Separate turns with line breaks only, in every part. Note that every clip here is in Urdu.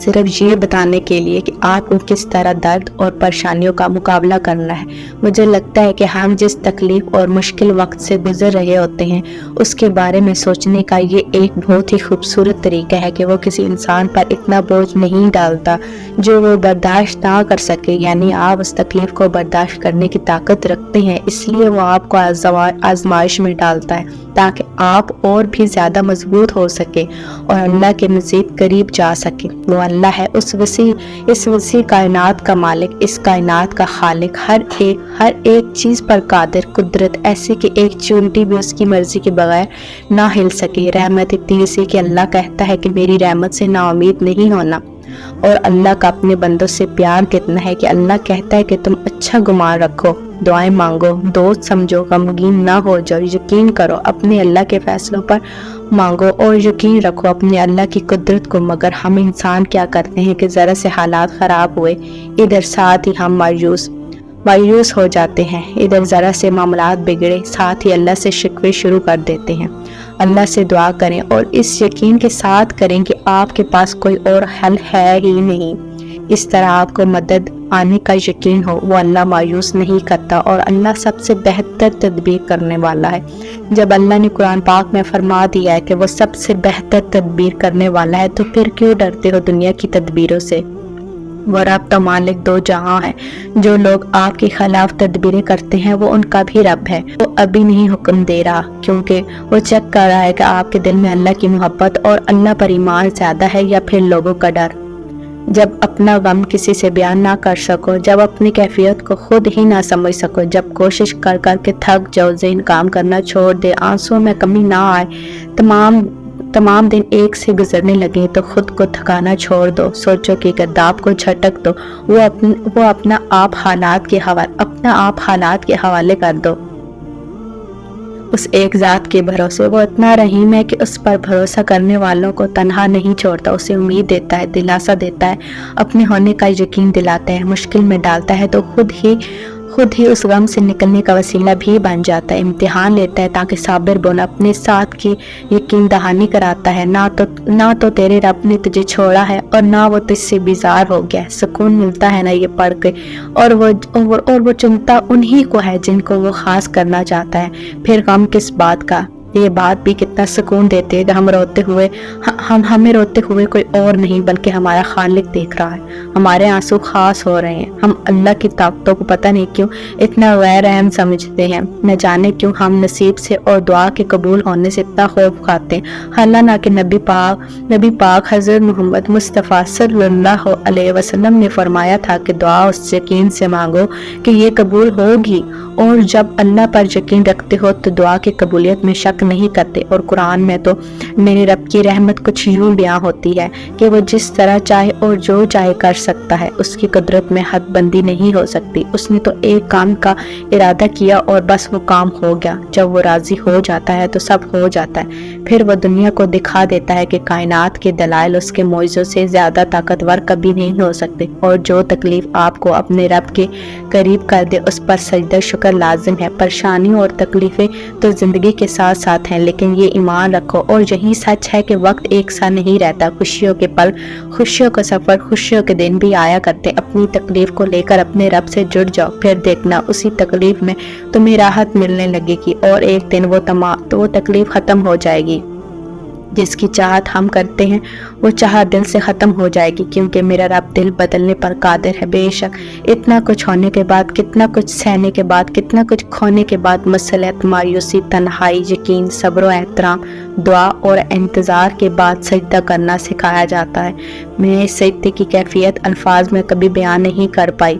صرف یہ بتانے کے لیے کہ آپ کو کس طرح درد اور پریشانیوں کا مقابلہ کرنا ہے۔ مجھے لگتا ہے کہ ہم جس تکلیف اور مشکل وقت سے گزر رہے ہوتے ہیں اس کے بارے میں سوچنے کا یہ ایک بہت ہی خوبصورت طریقہ ہے کہ وہ کسی انسان پر اتنا بوجھ نہیں ڈالتا جو وہ برداشت نہ کر سکے، یعنی آپ اس تکلیف کو برداشت کرنے کی طاقت رکھتے ہیں، اس لیے وہ آپ کو آزمائش میں ڈالتا ہے تاکہ آپ اور بھی زیادہ مضبوط ہو سکے اور اللہ کے مزید قریب جا سکے۔ وہ اللہ ہے، اس وسیع کائنات کا مالک، اس کائنات کا خالق، ہر ایک چیز پر قادر، قدرت ایسی کہ ایک چونٹی بھی اس کی مرضی کے بغیر نہ ہل سکے۔ رحمت اتنی سی کہ اللہ کہتا ہے کہ میری رحمت سے نا امید نہیں ہونا، اور اللہ کا اپنے بندوں سے پیار کتنا ہے کہ اللہ کہتا ہے کہ تم اچھا گمان رکھو، دعائیں مانگو، دوست سمجھو، غمگین نہ ہو جاؤ، یقین کرو اپنے اللہ کے فیصلوں پر، مانگو اور یقین رکھو اپنے اللہ کی قدرت کو۔ مگر ہم انسان کیا کرتے ہیں کہ ذرا سے حالات خراب ہوئے ادھر ساتھ ہی ہم مایوس ہو جاتے ہیں، ادھر ذرا سے معاملات بگڑے ساتھ ہی اللہ سے شکوے شروع کر دیتے ہیں۔ اللہ سے دعا کریں اور اس یقین کے ساتھ کریں کہ آپ کے پاس کوئی اور حل ہے ہی نہیں۔ اس طرح آپ کو مدد آنے کا یقین ہو، وہ اللہ مایوس نہیں کرتا اور اللہ سب سے بہتر تدبیر کرنے والا ہے۔ جب اللہ نے قرآن پاک میں فرما دیا ہے کہ وہ سب سے بہتر تدبیر کرنے والا ہے تو پھر کیوں ڈرتے ہو دنیا کی تدبیروں سے؟ وہ رب تو مالک دو جہاں ہے۔ جو لوگ آپ کے خلاف تدبیریں کرتے ہیں وہ ان کا بھی رب ہے، وہ ابھی نہیں حکم دے رہا کیونکہ وہ چیک کر رہا ہے کہ آپ کے دل میں اللہ کی محبت اور اللہ پر ایمان زیادہ ہے یا پھر لوگوں کا ڈر۔ جب اپنا غم کسی سے بیان نہ کر سکو، جب اپنی کیفیت کو خود ہی نہ سمجھ سکو، جب کوشش کر کے تھک جاؤ، ذہن کام کرنا چھوڑ دے، آنسوں میں کمی نہ آئے، تمام دن ایک سے گزرنے لگے تو خود کو تھکانا چھوڑ دو، سوچو کہ گرداب کو جھٹک دو، وہ اپنا آپ حالات کے حوالے کر دو اس ایک ذات کے بھروسے۔ وہ اتنا رحیم ہے کہ اس پر بھروسہ کرنے والوں کو تنہا نہیں چھوڑتا، اسے امید دیتا ہے، دلاسا دیتا ہے، اپنے ہونے کا یقین دلاتا ہے، مشکل میں ڈالتا ہے تو خود ہی اس غم سے نکلنے کا وسیلہ بھی بن جاتا ہے۔ امتحان لیتا ہے تاکہ صابر بن اپنے ساتھ کی یقین دہانی کراتا ہے، نہ تو تیرے رب نے تجھے چھوڑا ہے اور نہ وہ تجھ سے بیزار ہو گیا۔ سکون ملتا ہے نا یہ پڑھ کے، اور وہ چنتا انہی کو ہے جن کو وہ خاص کرنا چاہتا ہے۔ پھر غم کس بات کا؟ یہ بات بھی کتنا سکون دیتے ہیں، ہمیں روتے ہوئے کوئی اور نہیں بلکہ ہمارا خالق دیکھ رہا ہے، ہمارے آنسو خاص ہو رہے ہیں۔ ہم اللہ کی طاقتوں کو پتہ نہیں کیوں اتنا غیر اہم سمجھتے ہیں، نہ جانے کیوں ہم نصیب سے اور دعا کے قبول ہونے سے اتنا خوف کھاتے ہیں، حالانہ کہ نبی پاک حضرت محمد مصطفیٰ صلی اللہ علیہ وسلم نے فرمایا تھا کہ دعا اس یقین سے مانگو کہ یہ قبول ہوگی، اور جب اللہ پر یقین رکھتے ہو تو دعا کی قبولیت میں شک نہیں کرتے۔ اور قرآن میں تو میرے رب کی رحمت کچھ یوں بیان ہوتی ہے کہ وہ جس طرح چاہے اور جو چاہے کر سکتا ہے، اس کی قدرت میں حد بندی نہیں ہو سکتی۔ اس نے تو ایک کام کا ارادہ کیا اور بس وہ کام ہو گیا، جب وہ راضی ہو جاتا ہے تو سب ہو جاتا ہے۔ پھر وہ دنیا کو دکھا دیتا ہے کہ کائنات کے دلائل اس کے معجزوں سے زیادہ طاقتور کبھی نہیں ہو سکتے، اور جو تکلیف آپ کو اپنے رب کے قریب کر دے اس پر سجدہ شکر لازم ہے۔ پریشانیوں اور تکلیفیں تو زندگی کے ساتھ ساتھ ہیں، لیکن یہ ایمان رکھو اور یہی سچ ہے کہ وقت ایک سا نہیں رہتا، خوشیوں کے پل، خوشیوں کا سفر، خوشیوں کے دن بھی آیا کرتے۔ اپنی تکلیف کو لے کر اپنے رب سے جڑ جاؤ، پھر دیکھنا اسی تکلیف میں تمہیں راحت ملنے لگے گی، اور ایک دن وہ تکلیف ختم ہو جائے گی۔ جس کی چاہت ہم کرتے ہیں وہ چاہت دل سے ختم ہو جائے گی، کیونکہ میرا رب دل بدلنے پر قادر ہے۔ بے شک اتنا کچھ ہونے کے بعد، کتنا کچھ سہنے کے بعد، کتنا کچھ کھونے کے بعد، مسلط، مایوسی، تنہائی، یقین، صبر و احترام، دعا اور انتظار کے بعد سجدہ کرنا سکھایا جاتا ہے۔ میں اس سجدے کی کیفیت الفاظ میں کبھی بیان نہیں کر پائی۔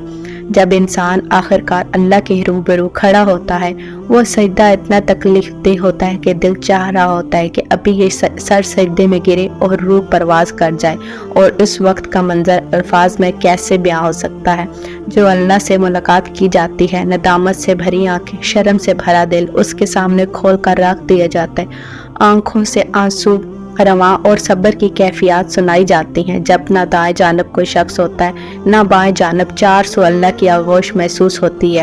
جب انسان آخرکار اللہ کے روبرو کھڑا ہوتا ہے، وہ سجدہ اتنا تکلیف دہ ہوتا ہے کہ دل چاہ رہا ہوتا ہے کہ ابھی یہ سر سجدے میں گرے اور روح پرواز کر جائے، اور اس وقت کا منظر الفاظ میں کیسے بیان ہو سکتا ہے۔ جو اللہ سے ملاقات کی جاتی ہے، ندامت سے بھری آنکھیں، شرم سے بھرا دل اس کے سامنے کھول کر رکھ دیا جاتا ہے، آنکھوں سے آنسو رواں اور صبر کی کیفیات سنائی جاتی ہیں، جب نہ دائیں جانب کوئی شخص ہوتا ہے نہ بائیں جانب، 400 اللہ کی آغوش محسوس ہوتی ہے۔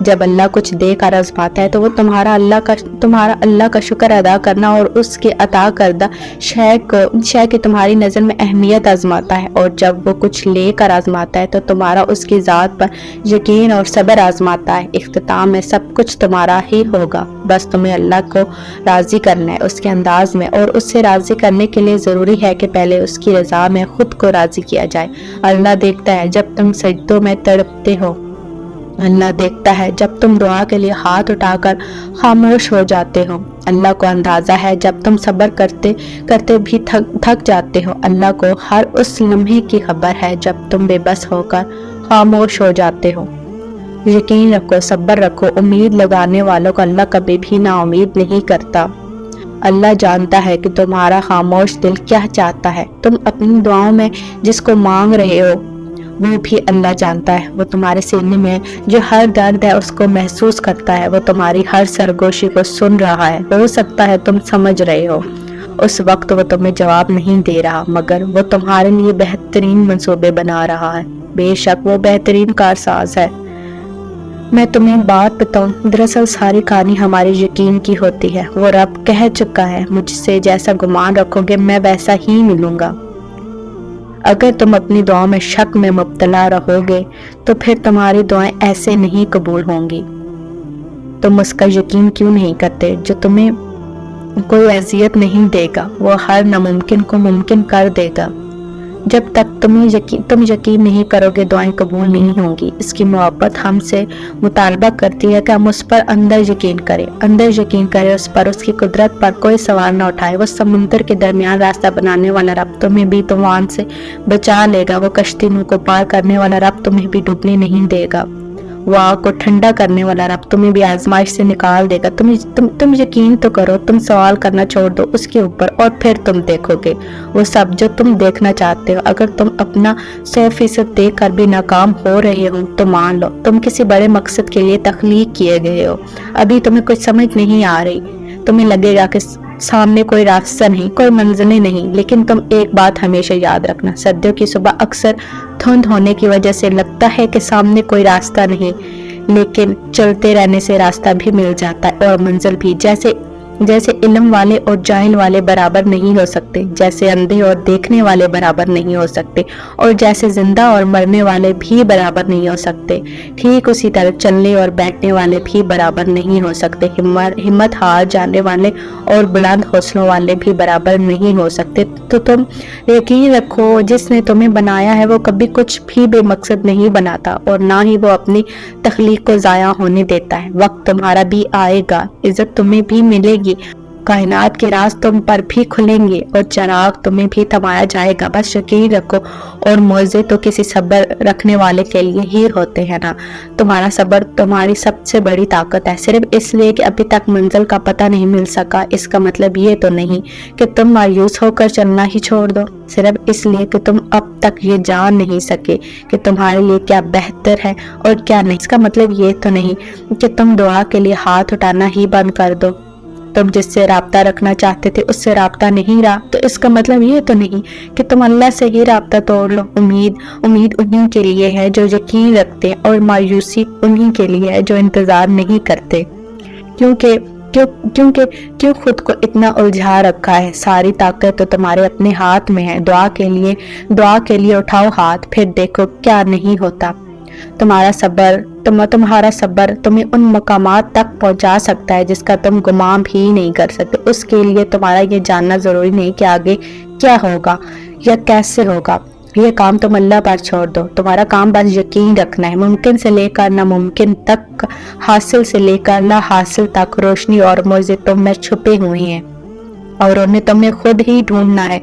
جب اللہ کچھ دے کر آزماتا ہے تو وہ تمہارا اللہ کا شکر ادا کرنا اور اس کے عطا کردہ شے کی تمہاری نظر میں اہمیت آزماتا ہے، اور جب وہ کچھ لے کر آزماتا ہے تو تمہارا اس کی ذات پر یقین اور صبر آزماتا ہے۔ اختتام میں سب کچھ تمہارا ہی ہوگا، بس تمہیں اللہ کو راضی کرنا ہے اس کے انداز میں، اور اس سے راضی کرنے کے لیے ضروری ہے کہ پہلے اس کی رضا میں خود کو راضی کیا جائے۔ اللہ دیکھتا ہے جب تم سجدوں میں تڑپتے ہو، اللہ دیکھتا ہے جب تم دعا کے لیے ہاتھ اٹھا کر خاموش ہو جاتے ہو، اللہ کو اندازہ ہے جب تم صبر کرتے کرتے بھی تھک جاتے ہو، اللہ کو ہر اس لمحے کی خبر ہے جب تم بے بس ہو کر خاموش ہو جاتے ہو۔ یقین رکھو، صبر رکھو، امید لگانے والوں کو اللہ کبھی بھی نا امید نہیں کرتا۔ اللہ جانتا ہے کہ تمہارا خاموش دل کیا چاہتا ہے، تم اپنی دعاؤں میں جس کو مانگ رہے ہو وہ بھی اللہ جانتا ہے۔ وہ تمہارے سینے میں جو ہر درد ہے اس کو محسوس کرتا ہے، وہ تمہاری ہر سرگوشی کو سن رہا ہے۔ ہو سکتا ہے تم سمجھ رہے ہو اس وقت وہ تمہیں جواب نہیں دے رہا، مگر وہ تمہارے لیے بہترین منصوبے بنا رہا ہے۔ بے شک وہ بہترین کارساز ہے۔ میں تمہیں بات بتاؤں، دراصل ساری کہانی ہمارے یقین کی ہوتی ہے۔ وہ رب کہہ چکا ہے، مجھ سے جیسا گمان رکھو گے میں ویسا ہی ملوں گا۔ اگر تم اپنی دعاؤں میں شک میں مبتلا رہو گے تو پھر تمہاری دعائیں ایسے نہیں قبول ہوں گی۔ تم اس کا یقین کیوں نہیں کرتے جو تمہیں کوئی اذیت نہیں دے گا، وہ ہر ناممکن کو ممکن کر دے گا۔ جب تک تم یقین نہیں کرو گے دعائیں قبول نہیں ہوں گی۔ اس کی محبت ہم سے مطالبہ کرتی ہے کہ ہم اس پر اندر یقین کریں اس پر، اس کی قدرت پر کوئی سوال نہ اٹھائے۔ وہ سمندر کے درمیان راستہ بنانے والا رب تمہیں بھی طوفان سے بچا لے گا، وہ کشتی نوح کو پار کرنے والا رب تمہیں بھی ڈوبنے نہیں دے گا، وہ آگ کو ٹھنڈا کرنے والا رب تمہیں بھی آزمائش سے نکال دے گا۔ تم یقین تو کرو، تم سوال کرنا چھوڑ دو اس کے اوپر، اور پھر تم دیکھو گے وہ سب جو تم دیکھنا چاہتے ہو۔ اگر تم اپنا 100% دیکھ کر بھی ناکام ہو رہے ہو تو مان لو تم کسی بڑے مقصد کے لیے تخلیق کیے گئے ہو۔ ابھی تمہیں کچھ سمجھ نہیں آ رہی، تمہیں لگے گا کہ سامنے کوئی راستہ نہیں، کوئی منزلیں نہیں، لیکن تم ایک بات ہمیشہ یاد رکھنا، سردیوں کی صبح اکثر دھند ہونے کی وجہ سے لگتا ہے کہ سامنے کوئی راستہ نہیں، لیکن چلتے رہنے سے راستہ بھی مل جاتا ہے اور منزل بھی۔ جیسے علم والے اور جاہل والے برابر نہیں ہو سکتے، جیسے اندھے اور دیکھنے والے برابر نہیں ہو سکتے، اور جیسے زندہ اور مرنے والے بھی برابر نہیں ہو سکتے، ٹھیک اسی طرح چلنے اور بیٹھنے والے بھی برابر نہیں ہو سکتے۔ ہمت ہار جانے والے اور بلند حوصلوں والے بھی برابر نہیں ہو سکتے۔ تو تم یقین رکھو جس نے تمہیں بنایا ہے وہ کبھی کچھ بھی بے مقصد نہیں بناتا، اور نہ ہی وہ اپنی تخلیق کو ضائع ہونے دیتا ہے۔ وقت تمہارا بھی آئے گا، عزت تمہیں بھی ملے گی، کائنات کے راز تم پر بھی کھلیں گے، اور چراغ تمہیں بھی تھمایا جائے گا۔ بس یقین رکھو، اور معجزے تو کسی صبر رکھنے والے کے لیے ہی ہوتے ہیں نا۔ تمہارا صبر تمہاری سب سے بڑی طاقت ہے۔ صرف اس لیے کہ ابھی تک منزل کا پتہ نہیں مل سکا، اس کا مطلب یہ تو نہیں کہ تم مایوس ہو کر چلنا ہی چھوڑ دو۔ صرف اس لیے کہ تم اب تک یہ جان نہیں سکے کہ تمہارے لیے کیا بہتر ہے اور کیا نہیں، اس کا مطلب یہ تو نہیں کہ تم دعا کے لیے ہاتھ اٹھانا ہی بند کر دو۔ تم جس سے رابطہ رکھنا چاہتے تھے اس سے رابطہ نہیں رہا، تو اس کا مطلب یہ تو نہیں کہ تم اللہ سے ہی رابطہ توڑ لو۔ امید انہی کے لیے ہے جو یقین رکھتے ہیں، اور مایوسی انہی کے لیے ہے جو انتظار نہیں کرتے۔ کیوں خود کو اتنا الجھا رکھا ہے؟ ساری طاقت تو تمہارے اپنے ہاتھ میں ہے۔ دعا کے لیے اٹھاؤ ہاتھ، پھر دیکھو کیا نہیں ہوتا۔ تمہارا صبر تمہیں ان مقامات تک پہنچا سکتا ہے جس کا تم گمان بھی نہیں کر سکتے۔ اس کے لیے تمہارا یہ جاننا ضروری نہیں کہ آگے کیا ہوگا یا کیسے ہوگا، یہ کام تم اللہ پر چھوڑ دو۔ تمہارا کام بس یقین رکھنا ہے۔ ممکن سے لے کر ناممکن تک، حاصل سے لے کر لا حاصل تک، روشنی اور معجزے تم میں چھپے ہوئے ہیں، اور انہیں تمہیں خود ہی ڈھونڈنا ہے۔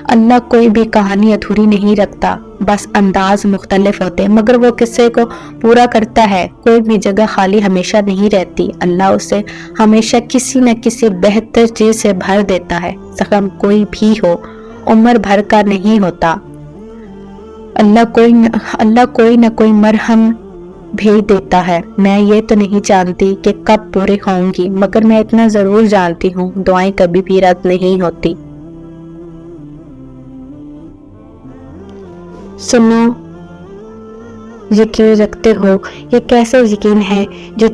اللہ کوئی بھی کہانی ادھوری نہیں رکھتا، بس انداز مختلف ہوتے ہیں، مگر وہ قصے کو پورا کرتا ہے۔ کوئی بھی جگہ خالی ہمیشہ نہیں رہتی، اللہ اسے ہمیشہ کسی نہ کسی بہتر چیز سے بھر دیتا ہے۔ زخم کوئی بھی ہو، عمر بھر کا نہیں ہوتا۔ اللہ کوئی نہ کوئی مرہم بھیج دیتا ہے۔ میں یہ تو نہیں جانتی کہ کب پورے ہوں گی، مگر میں اتنا ضرور جانتی ہوں، دعائیں کبھی بھی رد نہیں ہوتی۔ سنو یقین رکھتے ہو؟ یہ کیسا یقین ہے جو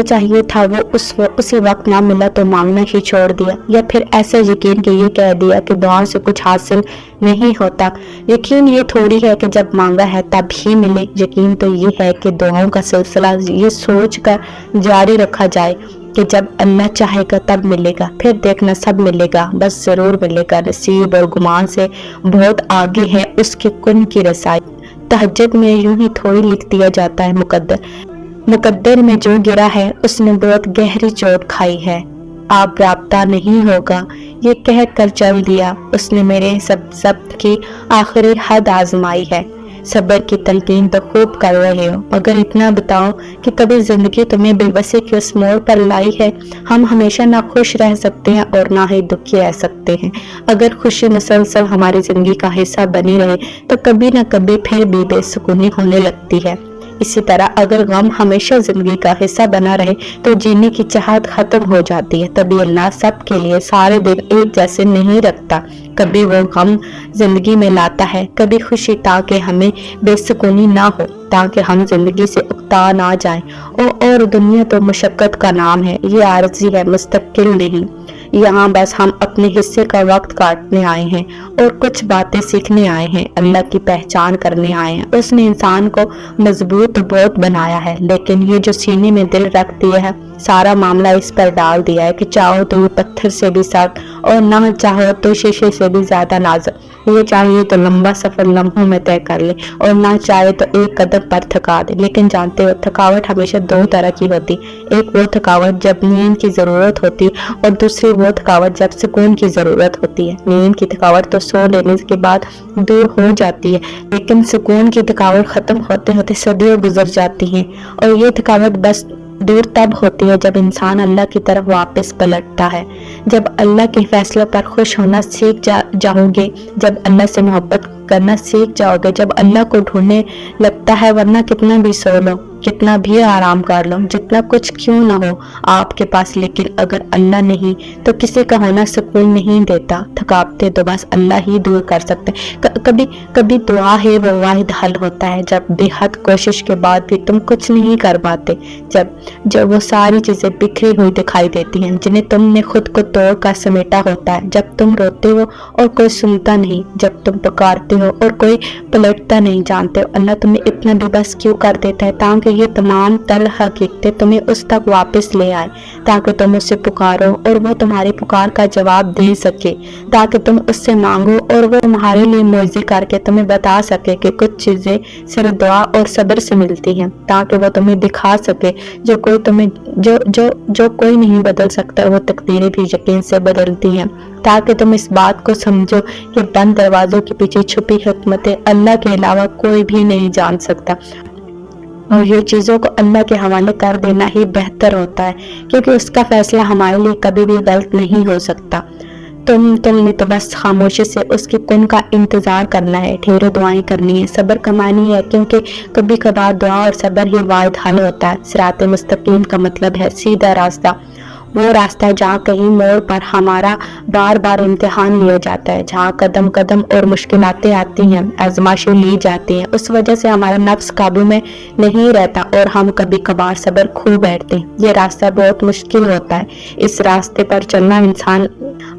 چاہیے تھا وہ اسی وقت نہ ملا تو مانگنا ہی چھوڑ دیا، یا پھر ایسا یقین کہ یہ کہہ دیا کہ دعاؤں سے کچھ حاصل نہیں ہوتا؟ یقین یہ تھوڑی ہے کہ جب مانگا ہے تب ہی ملے، یقین تو یہ ہے کہ دعاؤں کا سلسلہ یہ سوچ کر جاری رکھا جائے کہ جب اللہ چاہے گا تب ملے گا، پھر دیکھنا سب ملے گا، بس ضرور ملے گا۔ نصیب اور گمان سے بہت آگے ہے اس کے کن کی رسائی۔ تہجد میں یوں ہی تھوڑی لکھ دیا جاتا ہے مقدر میں جو گرا ہے اس نے بہت گہری چوٹ کھائی ہے، آپ رابطہ نہیں ہوگا، یہ کہہ کر چل دیا۔ اس نے میرے سب کی آخری حد آزمائی ہے۔ صبر کی تلقین تو خوب کر رہے ہو، مگر اتنا بتاؤ کہ کبھی زندگی تمہیں بے بسی کے اس موڑ پر لائی ہے؟ ہم ہمیشہ نہ خوش رہ سکتے ہیں اور نہ ہی دکھی رہ سکتے ہیں۔ اگر خوشی مسلسل ہماری زندگی کا حصہ بنی رہے تو کبھی نہ کبھی پھر بھی بے سکونی ہونے لگتی ہے۔ اسی طرح اگر غم ہمیشہ زندگی کا حصہ بنا رہے تو جینے کی چاہت ختم ہو جاتی ہے۔ تبھی اللہ سب کے لیے سارے دن ایک جیسے نہیں رکھتا، کبھی وہ غم زندگی میں لاتا ہے، کبھی خوشی، تاکہ ہمیں بے سکونی نہ ہو، تاکہ ہم زندگی سے اکتا نہ جائیں۔ اور دنیا تو مشقت کا نام ہے، یہ عارضی ہے، مستقل نہیں۔ یہاں بس ہم اپنے حصے کا وقت کاٹنے آئے ہیں اور کچھ باتیں سیکھنے آئے ہیں، اللہ کی پہچان کرنے آئے ہیں۔ اس نے انسان کو مضبوط بہت بنایا ہے، لیکن یہ جو سینے میں دل رکھ دیا ہے، سارا معاملہ اس پر ڈال دیا ہے کہ چاہو تو یہ پتھر سے بھی سخت اور نہ چاہو تو شیشے سے بھی زیادہ نازک، یہ چاہیے تو لمبا سفر لمحوں میں طے کر لے اور نہ چاہے تو ایک قدم پر تھکا دے۔ لیکن جانتے ہو تھکاوٹ ہمیشہ دو طرح کی ہوتی، ایک وہ تھکاوٹ جب نیند کی ضرورت ہوتی اور دوسری وہ تھکاوٹ جب سکون کی ضرورت ہوتی ہے۔ نیند کی تھکاوٹ تو سو لینے کے بعد دور ہو جاتی ہے، لیکن سکون کی تھکاوٹ ختم ہوتے ہوتے صدیوں گزر جاتی ہیں، اور یہ تھکاوٹ بس دور تب ہوتی ہے جب انسان اللہ کی طرف واپس پلٹتا ہے۔ جب اللہ کے فیصلوں پر خوش ہونا سیکھ جاؤ گے، جب اللہ سے محبت کرنا سیکھ جاؤ گے، جب اللہ کو ڈھونڈنے لگتا ہے، ورنہ کتنا بھی سو لو، کتنا بھی آرام کر لو، جتنا کچھ کیوں نہ ہو آپ کے پاس، لیکن اگر اللہ نہیں تو کسی کا ہونا سکون نہیں دیتا۔ تھکاوٹیں تو بس اللہ ہی دور کر سکتے ہیں۔ کبھی دعا ہے وہ واحد حل ہوتا ہے، جب بے حد کوشش کے بعد بھی تم کچھ نہیں کر پاتے، جب وہ ساری چیزیں بکھری ہوئی دکھائی دیتی ہیں جنہیں تم نے خود کو توڑ کر سمیٹا ہوتا ہے، جب تم روتے ہو اور کوئی سنتا نہیں، جب تم پکارتے ہو اور کوئی پلٹتا نہیں۔ جانتے ہو اللہ تمہیں اتنا بے بس کیوں کر دیتا ہے؟ تاکہ یہ تمام تل حقیقتیں تمہیں اس تک واپس لے آئے، تاکہ تم اس سے پکارو اور وہ تمہاری پکار کا جواب دے سکے، تاکہ تم اس سے مانگو اور وہ تمہارے لیے معجزے کر کے تمہیں بتا سکے کہ کچھ چیزیں صرف دعا اور صبر سے ملتی ہیں، تاکہ وہ تمہیں دکھا سکے جو کوئی نہیں بدل سکتا، وہ تقدیریں بھی یقین سے بدلتی ہیں، تاکہ تم اس بات کو سمجھو کہ بند دروازوں کے پیچھے چھپی حکمتیں اللہ کے علاوہ کوئی بھی نہیں جان سکتا، اور یہ چیزوں کو اللہ کے حوالے کر دینا ہی بہتر ہوتا ہے، کیونکہ اس کا فیصلہ ہمارے لیے کبھی بھی غلط نہیں ہو سکتا۔ تم نے تو بس خاموشی سے اس کی کن کا انتظار کرنا ہے، ڈھیروں دعائیں کرنی ہے، صبر کمانی ہے، کیونکہ کبھی کبھار دعا اور صبر ہی واحد حل ہوتا ہے۔ صراط مستقیم کا مطلب ہے سیدھا راستہ، وہ راستہ جہاں کہیں موڑ پر ہمارا بار بار امتحان لیا جاتا ہے، جہاں قدم قدم اور مشکلاتیں آتی ہیں، آزمائشیں لی جاتی ہیں، اس وجہ سے ہمارا نفس قابو میں نہیں رہتا اور ہم کبھی کبھار صبر کھو بیٹھتے ہیں۔ یہ راستہ بہت مشکل ہوتا ہے، اس راستے پر چلنا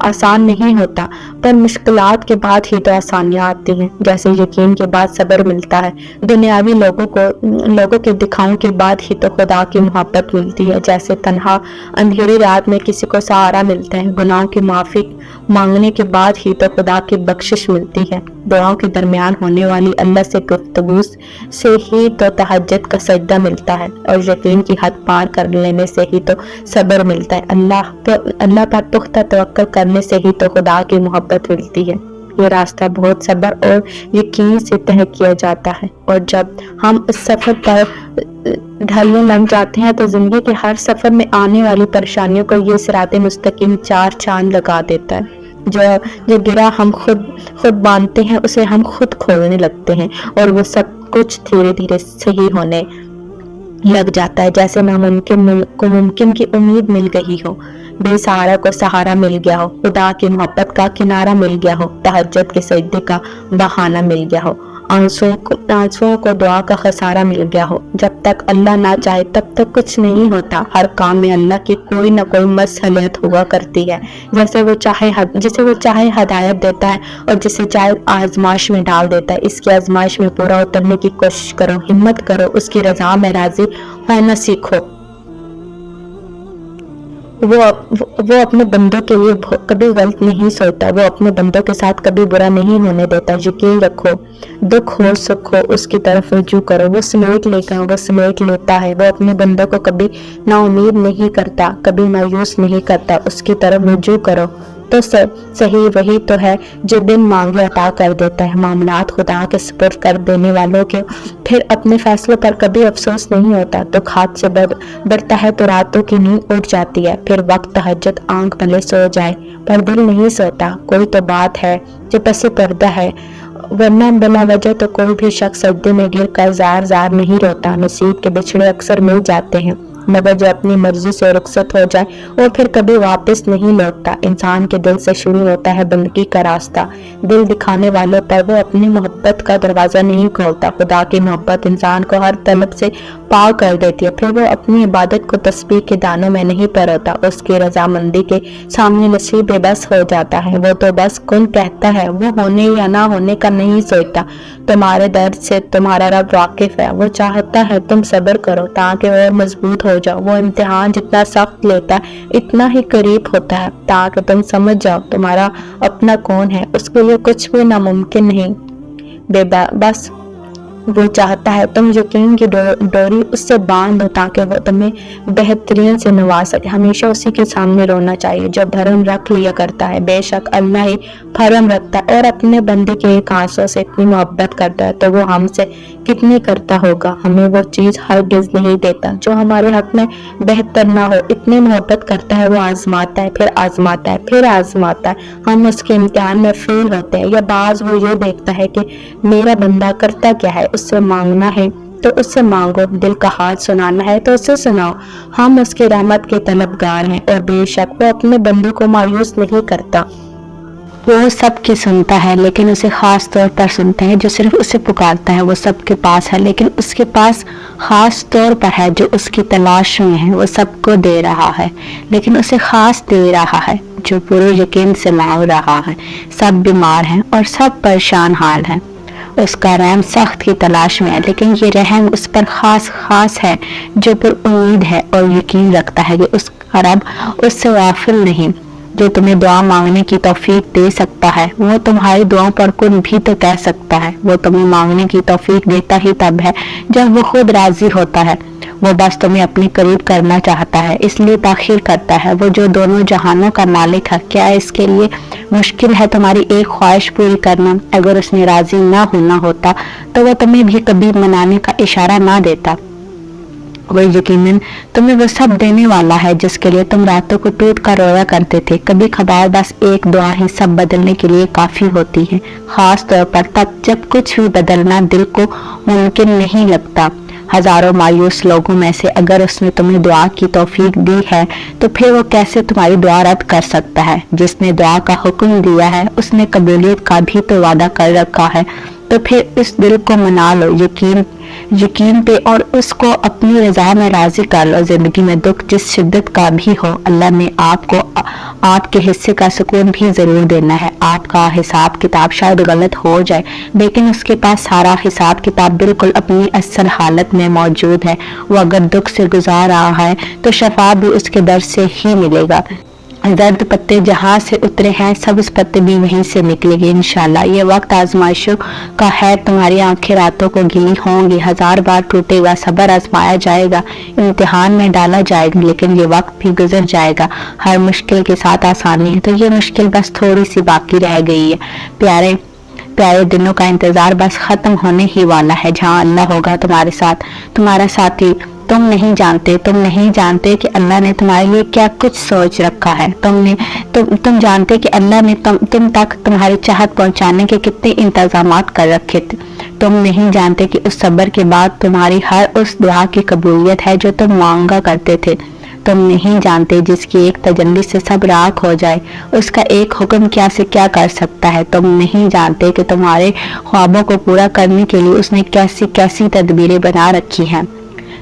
آسان نہیں ہوتا، پر مشکلات کے بعد ہی تو آسانیاں آتی ہیں، جیسے یقین کے بعد صبر ملتا ہے، دنیاوی لوگوں کے دکھاؤں کے بعد ہی تو خدا کی محبت ملتی ہے، جیسے تنہا اندھیری رات میں کسی کو سہارا ملتا ہے، گناہوں کی معافی مانگنے کے بعد ہی تو خدا کی بخشش ملتی ہے، دعاؤں کے درمیان ہونے والی اللہ سے گفتگو سے ہی تو تہجد کا سجدہ ملتا ہے، اور یقین کی حد پار کر لینے سے ہی تو صبر ملتا ہے، اللہ پر پختہ توکل کرنے سے ہی تو خدا کی محبت ملتی ہے۔ یہ راستہ بہت صبر اور یقین سے طے کیا جاتا ہے، اور جب ہم اس سفر پر ڈھلنے لگ جاتے ہیں تو زندگی کے ہر سفر میں آنے والی پریشانیوں کو یہ صراط مستقیم چار چاند لگا دیتا ہے۔ جو گرا ہم خود باندھتے ہیں اسے ہم خود کھولنے لگتے ہیں، اور وہ سب کچھ دھیرے دھیرے صحیح ہونے لگ جاتا ہے، جیسے ناممکن کو ممکن کی امید مل گئی ہو، بے سہارا کو سہارا مل گیا ہو، خدا کی محبت کا کنارہ مل گیا ہو، تہجد کے سجدے کا بہانہ مل گیا ہو، آنسوؤں کو دعا کا خسارہ مل گیا ہو۔ جب تک اللہ نہ چاہے تب تک کچھ نہیں ہوتا۔ ہر کام میں اللہ کی کوئی نہ کوئی مصلحت ہوا کرتی ہے، جسے وہ چاہے ہدایت دیتا ہے اور جسے چاہے آزمائش میں ڈال دیتا ہے۔ اس کی آزمائش میں پورا اترنے کی کوشش کرو، ہمت کرو، اس کی رضا میں راضی ہونا سیکھو۔ وہ اپنے بندوں کے لیے کبھی غلط نہیں سوچتا، وہ اپنے بندوں کے ساتھ کبھی برا نہیں ہونے دیتا۔ یقین رکھو، دکھ ہو سکھ ہو، اس کی طرف رجوع کرو، وہ سمیٹ لیتا ہے۔ وہ اپنے بندوں کو کبھی نا امید نہیں کرتا، کبھی مایوس نہیں کرتا۔ اس کی طرف رجوع کرو تو صحیح وہی تو ہے جو بن مانگے عطا کر دیتا ہے۔ معاملات خدا کے سپرد کر دینے والوں کے پھر اپنے فیصلوں پر کبھی افسوس نہیں ہوتا۔ دکھ ہاتھ سے بڑھتا ہے تو راتوں کی نیند اٹھ جاتی ہے، پھر وقت تہجد آنکھ بھلے سو جائے پر دل نہیں سوتا۔ کوئی تو بات ہے جو پس پردہ ہے، ورنہ بلا وجہ تو کوئی بھی شخص سجدے میں گر کر زار نہیں روتا۔ نصیب کے بچھڑے اکثر مل جاتے ہیں، مگر جو اپنی مرضی سے رخصت ہو جائے اور پھر کبھی واپس نہیں لوٹتا۔ انسان کے دل سے شروع ہوتا ہے بندگی کا راستہ۔ دل دکھانے والوں پر وہ اپنی محبت کا دروازہ نہیں کھولتا۔ خدا کی محبت انسان کو ہر طلب سے پاک کر دیتی ہے، پھر وہ اپنی عبادت کو تسبیح کے دانوں میں نہیں پروتا۔ اس کی رضامندی کے سامنے نصیب بے بس ہو جاتا ہے۔ وہ تو بس کن کہتا ہے، وہ ہونے یا نہ ہونے کا نہیں سوچتا۔ تمہارے درد سے تمہارا رب واقف ہے، وہ چاہتا ہے تم صبر کرو تاکہ اور مضبوط ہو جاؤ۔ وہ امتحان جتنا سخت لیتا ہے اتنا ہی قریب ہوتا ہے، تاکہ تم سمجھ جاؤ تمہارا اپنا کون ہے۔ اس کے لیے کچھ بھی ناممکن نہیں۔ بس وہ چاہتا ہے تم یقین کی ڈوری اس سے باندھ دو تاکہ وہ تمہیں بہترین سے نواز سکے۔ ہمیشہ اسی کے سامنے رونا چاہیے جو بھرم رکھ لیا کرتا ہے۔ بے شک اللہ ہی بھرم رکھتا ہے اور اپنے بندے کے ایک آنسوں سے اتنی محبت کرتا ہے تو وہ ہم سے کتنی کرتا ہوگا۔ ہمیں وہ چیز ہرگز نہیں دیتا جو ہمارے حق میں بہتر نہ ہو۔ اتنی محبت کرتا ہے، وہ آزماتا ہے، پھر آزماتا ہے، پھر آزماتا ہے۔ ہم اس کے امتحان میں فیل ہوتے ہیں، یا بعض وہ یہ دیکھتا ہے کہ میرا بندہ کرتا کیا ہے، اس سے مانگنا ہے تو اس سے مانگو، دل کا حال سنانا ہے تو اس سے سناؤ۔ ہم اس کے رحمت کے طلبگار ہیں اور بے شک وہ اپنے بندوں کو مایوس نہیں کرتا۔ وہ سب کی سنتا ہے لیکن اسے خاص طور پر سنتا ہے۔ جو صرف اسے پکارتا ہے وہ سب کے پاس ہے لیکن اس کے پاس خاص طور پر ہے۔ جو اس کی تلاش میں ہے وہ سب کو دے رہا ہے لیکن اسے خاص دے رہا ہے۔ جو پورے یقین سے مانگ رہا ہے۔ سب بیمار ہیں اور سب پریشان حال ہیں۔ اس کا رحم سخت کی تلاش میں ہے لیکن یہ رحم اس پر خاص ہے جو پر امید ہے اور یقین رکھتا ہے کہ اس کا رب اس سے غافل نہیں۔ جو تمہیں دعا مانگنے کی توفیق دے سکتا ہے وہ تمہاری دعاؤں پر کن بھی تو کہہ سکتا ہے۔ وہ تمہیں مانگنے کی توفیق دیتا ہی تب ہے جب وہ خود راضی ہوتا ہے۔ وہ بس تمہیں اپنے قریب کرنا چاہتا ہے، اس لیے تاخیر کرتا ہے۔ وہ جو دونوں جہانوں کا مالک ہے، کیا اس کے لیے مشکل ہے تمہاری ایک خواہش پوری کرنا؟ اگر اس نے راضی نہ ہونا ہوتا تو وہ تمہیں بھی کبھی منانے کا اشارہ نہ دیتا۔ وہ یقیناً تمہیں وہ سب دینے والا ہے جس کے لیے تم راتوں کو ٹوٹ کر رویا کرتے تھے۔ کبھی کبھار بس ایک دعا ہی سب بدلنے کے لیے کافی ہوتی ہے، خاص طور پر تب جب کچھ بھی بدلنا دل کو ممکن نہیں لگتا۔ ہزاروں مایوس لوگوں میں سے اگر اس نے تمہیں دعا کی توفیق دی ہے تو پھر وہ کیسے تمہاری دعا رد کر سکتا ہے؟ جس نے دعا کا حکم دیا ہے اس نے قبولیت کا بھی تو وعدہ کر رکھا ہے، تو پھر اس دل کو منا لو یقین پہ اور اس کو اپنی رضا میں راضی کر لو۔ زندگی میں دکھ جس شدت کا بھی ہو، اللہ نے آپ کو آپ کے حصے کا سکون بھی ضرور دینا ہے۔ آپ کا حساب کتاب شاید غلط ہو جائے لیکن اس کے پاس سارا حساب کتاب بالکل اپنی اصل حالت میں موجود ہے۔ وہ اگر دکھ سے گزار رہا ہے تو شفا بھی اس کے در سے ہی ملے گا۔ زرد پتے جہاں سے اترے ہیں سبز پتے بھی وہیں سے نکلیں گے انشاءاللہ۔ یہ وقت آزمائشوں کا ہے، تمہاری آنکھیں راتوں کو گیلی ہوں گی، ہزار بار ٹوٹے گا، صبر آزمایا جائے گا، امتحان میں ڈالا جائے گا، لیکن یہ وقت بھی گزر جائے گا۔ ہر مشکل کے ساتھ آسانی ہے، تو یہ مشکل بس تھوڑی سی باقی رہ گئی ہے۔ پیارے دنوں کا انتظار بس ختم ہونے ہی والا ہے، جہاں اللہ ہوگا تمہارے ساتھ، تمہارا ساتھی۔ تم نہیں جانتے کہ اللہ نے تمہارے لیے کیا کچھ سوچ رکھا ہے۔ تم جانتے کہ اللہ نے تم تک تمہاری چاہت پہنچانے کے کتنے انتظامات کر رکھے تھے۔ تم نہیں جانتے کہ اس صبر کے بعد تمہاری ہر اس دعا کی قبولیت ہے جو تم مانگا کرتے تھے۔ تم نہیں جانتے جس کی ایک تجلی سے سب راکھ ہو جائے اس کا ایک حکم کیا سے کیا کر سکتا ہے؟ تم نہیں جانتے کہ تمہارے خوابوں کو پورا کرنے کے لیے اس نے کیسی کیسی تدبیریں بنا رکھی ہیں؟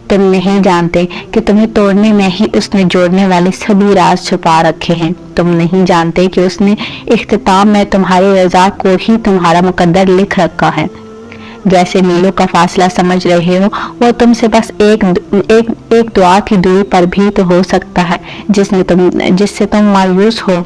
تم نہیں جانتے کہ تمہیں توڑنے میں ہی اس نے جوڑنے والے سبھی راز چھپا رکھے ہیں؟ تم نہیں جانتے کہ اس نے اختتام میں تمہاری رضا کو ہی تمہارا مقدر لکھ رکھا ہے؟ جیسے میلوں کا فاصلہ سمجھ رہے ہو وہ تم سے بس ایک دعا کی دوری پر بھی تو ہو سکتا ہے جس سے تم مایوس ہو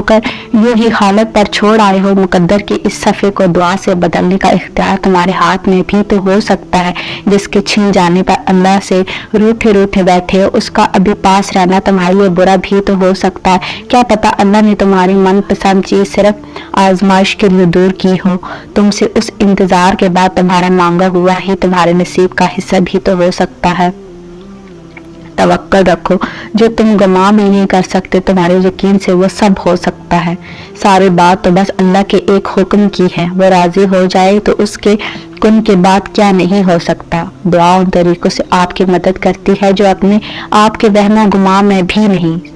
کر یوں ہی حالت پر چھوڑ آئے ہو۔ مقدر کی اس صفحے کو دعا سے بدلنے کا اختیار تمہارے ہاتھ میں بھی تو ہو سکتا ہے۔ جس کے چھن جانے پر اللہ سے روٹھے بیٹھے ہو اس کا ابھی پاس رہنا تمہارے لیے برا بھی تو ہو سکتا ہے۔ کیا پتا اللہ نے تمہاری من پسند چیز صرف آزمائش کے لیے دور کی ہو۔ تم سے اس انتظار کے بعد تمہارا مانگا ہوا ہی تمہارے نصیب کا حصہ بھی تو ہو سکتا ہے۔ توکل رکھو، جو تم گما بھی نہیں کر سکتے تمہارے یقین سے وہ سب ہو سکتا ہے۔ ساری بات تو بس اللہ کے ایک حکم کی ہے، وہ راضی ہو جائے تو اس کے کن کے بعد کیا نہیں ہو سکتا۔ دعا ان طریقوں سے آپ کی مدد کرتی ہے جو اپنے آپ کے وہم و گما میں بھی نہیں۔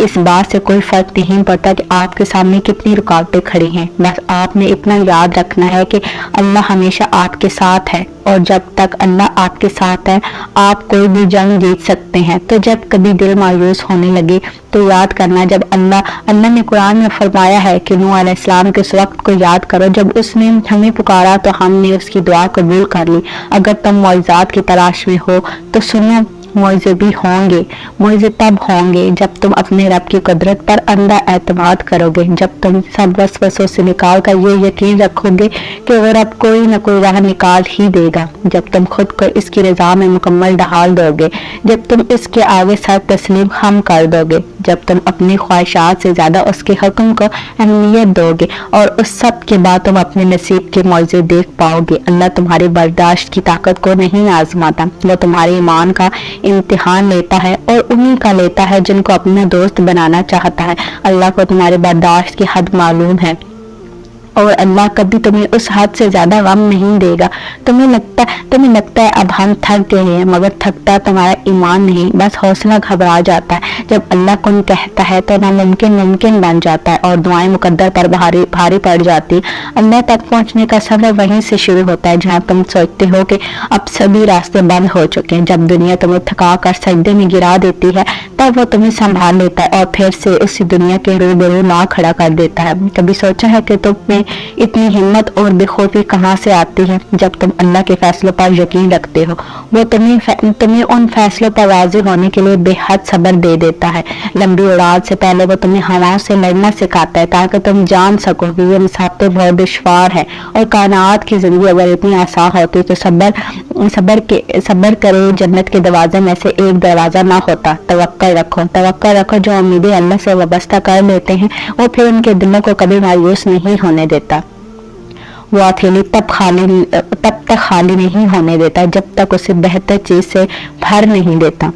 اس بات سے کوئی فرق نہیں پڑتا کہ آپ کے سامنے کتنی رکاوٹیں کھڑی ہیں، بس آپ نے اتنا یاد رکھنا ہے کہ اللہ ہمیشہ آپ کے ساتھ ہے، اور جب تک اللہ آپ کے ساتھ ہے آپ کوئی بھی جنگ جیت سکتے ہیں۔ تو جب کبھی دل مایوس ہونے لگے تو یاد کرنا جب اللہ نے قرآن میں فرمایا ہے کہ نوح علیہ السلام کے اس وقت کو یاد کرو جب اس نے ہمیں پکارا تو ہم نے اس کی دعا قبول کر لی۔ اگر تم معجزات کی تلاش میں ہو تو سنو، معجزے بھی ہوں گے۔ معجزے تب ہوں گے جب تم اپنے رب کی قدرت پر اندھا اعتماد کرو گے، جب تم سب وسوسوں سے نکال کر یہ یقین رکھو گے کہ وہ رب کوئی نہ کوئی راہ نکال ہی دے گا، جب تم خود کو اس کی رضا میں مکمل ڈھال دو گے، جب تم اس کے آگے سر تسلیم خم کر دو گے، جب تم اپنی خواہشات سے زیادہ اس کے حکم کو اہمیت دو گے، اور اس سب کے بعد تم اپنے نصیب کے معجزے دیکھ پاؤ گے۔ اللہ تمہاری برداشت کی طاقت کو نہیں آزماتا، وہ تمہارے ایمان کا امتحان لیتا ہے اور انہی کا لیتا ہے جن کو اپنا دوست بنانا چاہتا ہے۔ اللہ کو تمہارے برداشت کی حد معلوم ہے اور اللہ کبھی تمہیں اس حد سے زیادہ غم نہیں دے گا۔ تمہیں لگتا ہے اب ہم تھک گئے ہیں، مگر تھکتا تمہارا ایمان نہیں، بس حوصلہ گھبرا جاتا ہے۔ جب اللہ کن کہتا ہے تو ناممکن ممکن بن جاتا ہے اور دعائیں مقدر پر بھاری پڑ جاتی۔ اللہ تک پہنچنے کا سفر وہیں سے شروع ہوتا ہے جہاں تم سوچتے ہو کہ اب سبھی راستے بند ہو چکے ہیں۔ جب دنیا تمہیں تھکا کر سجدے میں گرا دیتی ہے تب وہ تمہیں سنبھال لیتا ہے اور پھر سے اسی دنیا کے روبرو لا کھڑا کر دیتا ہے۔ کبھی سوچا ہے کہ تم میں اتنی ہمت اور بے خوفی کہاں سے آتی ہے؟ جب تم اللہ کے فیصلوں پر یقین رکھتے ہو وہ تمہیں ان فیصلوں پر راضی ہونے کے لیے بے حد صبر دے دیتا ہے۔ لمبی اڑان سے پہلے وہ تمہیں ہواؤں سے لڑنا سکھاتا ہے تاکہ تم جان سکو کہ یہ مسافت بہت دشوار ہے اور کائنات کی زندگی اگر اتنی آسان ہوتی تو صبر کرے جنت کے دروازے میں سے ایک دروازہ نہ ہوتا۔ توکل رکھو، جو امیدیں اللہ سے وابستہ کر لیتے ہیں وہ پھر ان کے دلوں کو کبھی مایوس نہیں ہونے دیتا۔ وہ ہتھیلی تب تک خالی نہیں ہونے دیتا جب تک اسے بہتر چیز سے بھر نہیں دیتا۔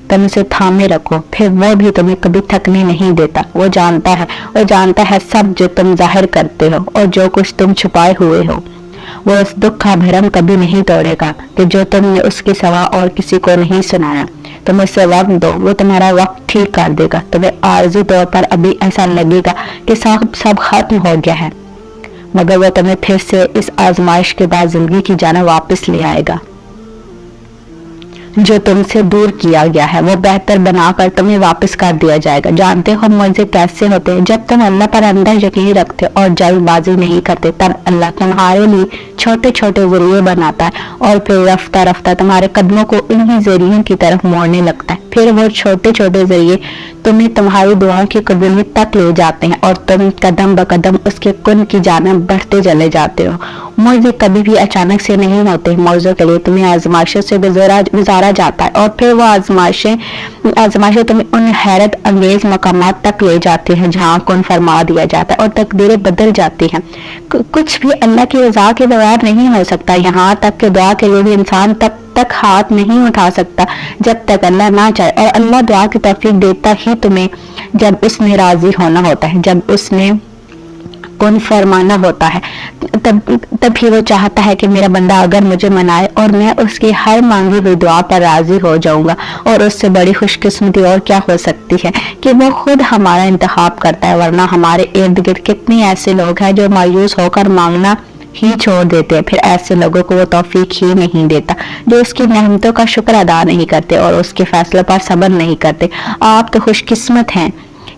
تم اسے تھامے رکھو، پھر وہ بھی تمہیں کبھی تھکنے نہیں دیتا۔ وہ جانتا ہے سب جو تم ظاہر کرتے ہو اور جو کچھ تم چھپائے ہوئے ہو۔ وہ اس دکھ کا بھرم کبھی نہیں توڑے گا کہ جو تم نے اس کے سوا اور کسی کو نہیں سنایا۔ تم اسے وقت دو، وہ تمہارا وقت ٹھیک کر دے گا۔ تمہیں عارضی طور پر ابھی ایسا لگے گا کہ سب ختم ہو گیا ہے، مگر وہ تمہیں پھر سے اس آزمائش کے بعد زندگی کی جانب واپس لے آئے گا۔ جو تم سے دور کیا گیا ہے وہ بہتر بنا کر تمہیں واپس کر دیا جائے گا۔ جانتے ہو معجزے کیسے ہوتے ہیں؟ جب تم اللہ پر اندھا یقین رکھتے اور جلد بازی نہیں کرتے تب اللہ تمہارے لیے چھوٹے چھوٹے ذریعے بناتا ہے اور پھر رفتہ رفتہ تمہارے قدموں کو انہی ذریعوں کی طرف موڑنے لگتا ہے۔ پھر وہ چھوٹے چھوٹے ذریعے تمہیں تمہاری دعاؤں کی قبولیت تک لے جاتے ہیں اور تم قدم بقدم اس کے کن کی جانب بڑھتے چلے جاتے ہو۔ معجزے کبھی بھی اچانک سے نہیں ہوتے، معجزوں کے لیے تمہیں آزمائشوں سے گزارا جاتا ہے اور پھر وہ آزمائشیں تمہیں ان حیرت انگیز مقامات تک لے جاتی ہیں جہاں کن فرما دیا جاتا ہے اور تقدیریں بدل جاتی ہیں۔ کچھ بھی اللہ کی رضا کے بغیر نہیں ہو سکتا، یہاں تک کہ دعا کے لیے بھی انسان تک ہاتھ نہیں اٹھا سکتا جب تک اللہ نہ چاہے، اور اللہ دعا کی توفیق دیتا ہی تمہیں جب اس نے راضی ہونا ہوتا ہے۔ جب اس نے کن فرمانا ہوتا ہے، تب ہی وہ چاہتا ہے کہ میرا بندہ اگر مجھے منائے اور میں اس کی ہر مانگی ہوئی دعا پر راضی ہو جاؤں گا، اور اس سے بڑی خوش قسمتی اور کیا ہو سکتی ہے کہ وہ خود ہمارا انتخاب کرتا ہے۔ ورنہ ہمارے ارد گرد کتنے ایسے لوگ ہیں جو مایوس ہو کر مانگنا ہی چھوڑ دیتے ہیں، پھر ایسے لوگوں کو وہ توفیق ہی نہیں دیتا جو اس کی نعمتوں کا شکر ادا نہیں کرتے اور اس کے فیصلوں پر صبر نہیں کرتے۔ آپ تو خوش قسمت ہیں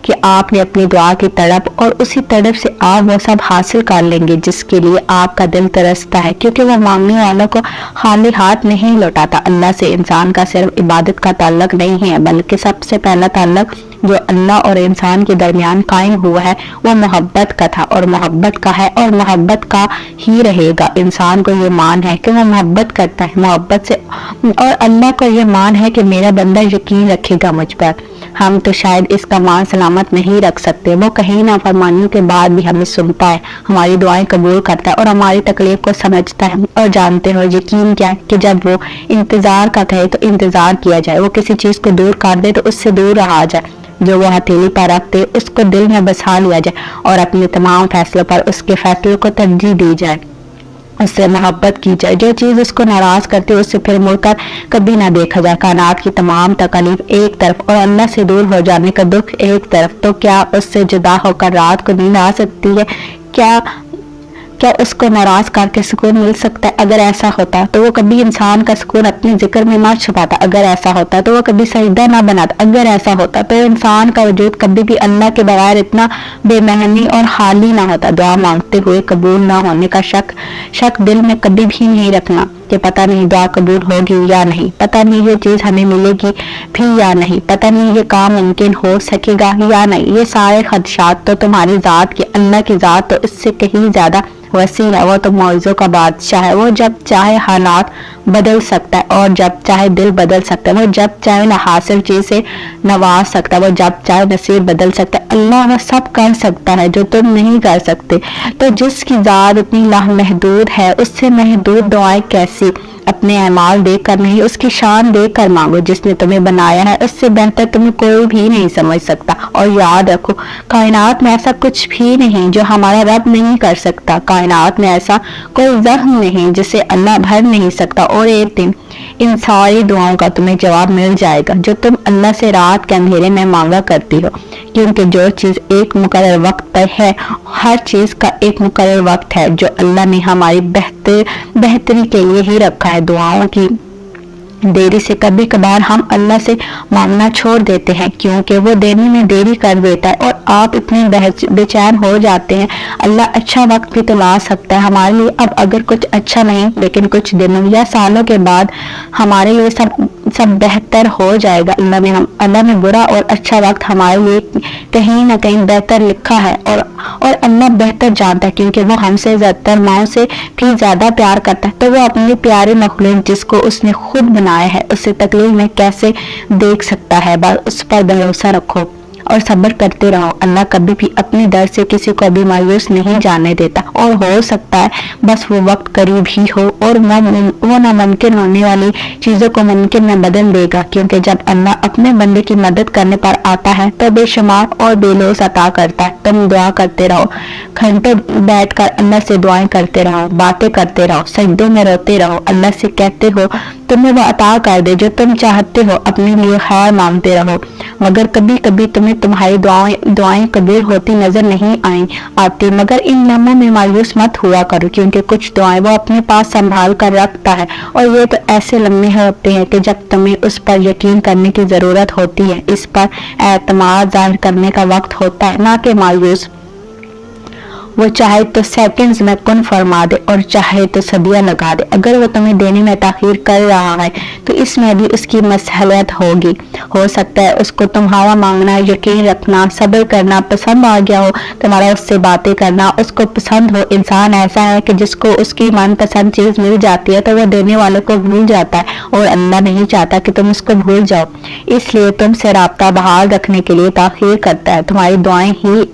کہ آپ نے اپنی دعا کی تڑپ اور اسی تڑپ سے آپ وہ سب حاصل کر لیں گے جس کے لیے آپ کا دل ترستا ہے، کیونکہ وہ مانگنے والوں کو خالی ہاتھ نہیں لوٹاتا۔ اللہ سے انسان کا صرف عبادت کا تعلق نہیں ہے، بلکہ سب سے پہلا تعلق جو اللہ اور انسان کے درمیان قائم ہوا ہے وہ محبت کا تھا، اور محبت کا ہے اور محبت کا ہی رہے گا۔ انسان کو یہ مان ہے کہ وہ محبت کرتا ہے محبت سے، اور اللہ کو یہ مان ہے کہ میرا بندہ یقین رکھے گا مجھ پر۔ ہم تو شاید اس کا مان سلامت نہیں رکھ سکتے۔ وہ کہیں نافرمانیوں کے بعد بھی ہمیں سنتا ہے، ہماری دعائیں قبول کرتا ہے اور ہماری تکلیف کو سمجھتا ہے۔ اور جانتے ہو یقین کیا ہے کہ جب وہ انتظار کا کہے تو انتظار کیا جائے، وہ کسی چیز کو دور کر دے تو اس سے دور رہا جائے، جو وہ ہتھیلی پر رکھتے اس کو دل میں بسا لیا جائے، اور اپنے تمام فیصلوں پر اس کے فیصلوں کو ترجیح دی جائے، اس سے محبت کی جائے۔ جو چیز اس کو ناراض کرتی ہے اس سے پھر مڑ کر کبھی نہ دیکھا جائے۔ کائنات کی تمام تکالیف ایک طرف اور اللہ سے دور ہو جانے کا دکھ ایک طرف، تو کیا اس سے جدا ہو کر رات کو نیند آ سکتی ہے؟ کیا اس کو ناراض کر کے سکون مل سکتا ہے؟ اگر ایسا ہوتا تو وہ کبھی انسان کا سکون اپنے ذکر میں نہ چھپاتا، اگر ایسا ہوتا تو وہ کبھی سجدہ نہ بناتا، اگر ایسا ہوتا تو انسان کا وجود کبھی بھی اللہ کے بغیر اتنا بے معنی اور خالی نہ ہوتا۔ دعا مانگتے ہوئے قبول نہ ہونے کا شک دل میں کبھی بھی نہیں رکھنا کہ پتہ نہیں دعا قبول ہوگی یا نہیں، پتہ نہیں یہ چیز ہمیں ملے گی بھی یا نہیں، پتہ نہیں یہ کام ممکن ہو سکے گا یا نہیں۔ یہ سارے خدشات تو تمہاری ذات کی، اللہ کی ذات تو اس سے کہیں زیادہ وسیع ہے۔ وہ تو معجزوں کا بادشاہ ہے، وہ جب چاہے حالات بدل سکتا ہے اور جب چاہے دل بدل سکتا ہے، وہ جب چاہے ناحاصل چیز سے نواز سکتا ہے، وہ جب چاہے نصیب بدل سکتا ہے۔ اللہ وہ سب کر سکتا ہے جو تم نہیں کر سکتے۔ تو جس کی ذات اتنی لامحدود ہے اس سے محدود دعائیں کیسی؟ اپنے اعمال دیکھ کر نہیں، اس کی شان دیکھ کر مانگو۔ جس نے تمہیں بنایا ہے اس سے بہتر تمہیں کوئی بھی نہیں سمجھ سکتا، اور یاد رکھو کائنات میں ایسا کچھ بھی نہیں جو ہمارا رب نہیں کر سکتا، کائنات میں ایسا کوئی زخم نہیں جسے اللہ بھر نہیں سکتا، اور ایک دن ان ساری دعاؤں کا تمہیں جواب مل جائے گا جو تم اللہ سے رات کے اندھیرے میں مانگا کرتی ہو، کیونکہ جو چیز ایک مقرر وقت پر ہے، ہر چیز کا ایک مقرر وقت ہے جو اللہ نے ہماری بہتری کے لیے ہی رکھا ہے۔ دعاؤں کی دیری سے کبھی کبھار ہم اللہ سے مانگنا چھوڑ دیتے ہیں کیونکہ وہ دینے میں دیری کر دیتا ہے، اور آپ اتنے بے چین ہو جاتے ہیں۔ اللہ اچھا وقت بھی تو لا سکتا ہے ہمارے لیے، اب اگر کچھ اچھا نہیں لیکن کچھ دنوں یا سالوں کے بعد ہمارے لیے سب بہتر ہو جائے گا۔ اللہ نے برا اور اچھا وقت ہمارے لیے کہیں نہ کہیں بہتر لکھا ہے، اور اللہ بہتر جانتا ہے کیونکہ وہ ہم سے زیادہ ماؤں سے بھی زیادہ پیار کرتا ہے، تو وہ اپنی پیارے مخلوق جس کو اس نے خود بنایا ہے اسے تکلیف میں کیسے دیکھ سکتا ہے؟ بس اس پر بھروسہ رکھو اور صبر کرتے رہو۔ اللہ کبھی بھی اپنے در سے کسی کو بھی مایوس نہیں جانے دیتا، اور ہو سکتا ہے بس وہ وقت قریب ہی ہو اور وہ ناممکن ہونے والی چیزوں کو ممکن میں بدل دے گا، کیونکہ جب اللہ اپنے بندے کی مدد کرنے پر آتا ہے تو بے شمار اور بے لوث عطا کرتا ہے۔ تم دعا کرتے رہو، گھنٹوں بیٹھ کر اللہ سے دعائیں کرتے رہو، باتیں کرتے رہو، سجدوں میں روتے رہو، اللہ سے کہتے ہو تمہیں وہ عطا کر دے جو تم چاہتے ہو، اپنے لیے خیر مانگتے رہو، مگر کبھی کبھی تمہیں تمہاری دعائیں قبول ہوتی نظر نہیں آتی، مگر ان لمحوں میں مایوس مت ہوا کرو، کیونکہ کچھ دعائیں وہ اپنے پاس سنبھال کر رکھتا ہے، اور یہ تو ایسے لمحے ہوتے ہیں کہ جب تمہیں اس پر یقین کرنے کی ضرورت ہوتی ہے، اس پر اعتماد ظاہر کرنے کا وقت ہوتا ہے، نہ کہ مایوس۔ وہ چاہے تو سیکنڈز میں کن فرما دے اور چاہے تو صدیاں لگا دے، اگر وہ تمہیں دینے میں تاخیر کر رہا ہے تو اس میں بھی اس کی مصلحت ہوگی۔ ہو سکتا ہے اس کو تمہارا مانگنا، یقین رکھنا، صبر کرنا پسند آ گیا ہو، تمہارا اس سے باتیں کرنا اس کو پسند ہو۔ انسان ایسا ہے کہ جس کو اس کی من پسند چیز مل جاتی ہے تو وہ دینے والوں کو بھول جاتا ہے، اور اللہ نہیں چاہتا کہ تم اس کو بھول جاؤ، اس لیے تم سے رابطہ بحال رکھنے کے لیے تاخیر کرتا ہے۔ تمہاری دعائیں ہی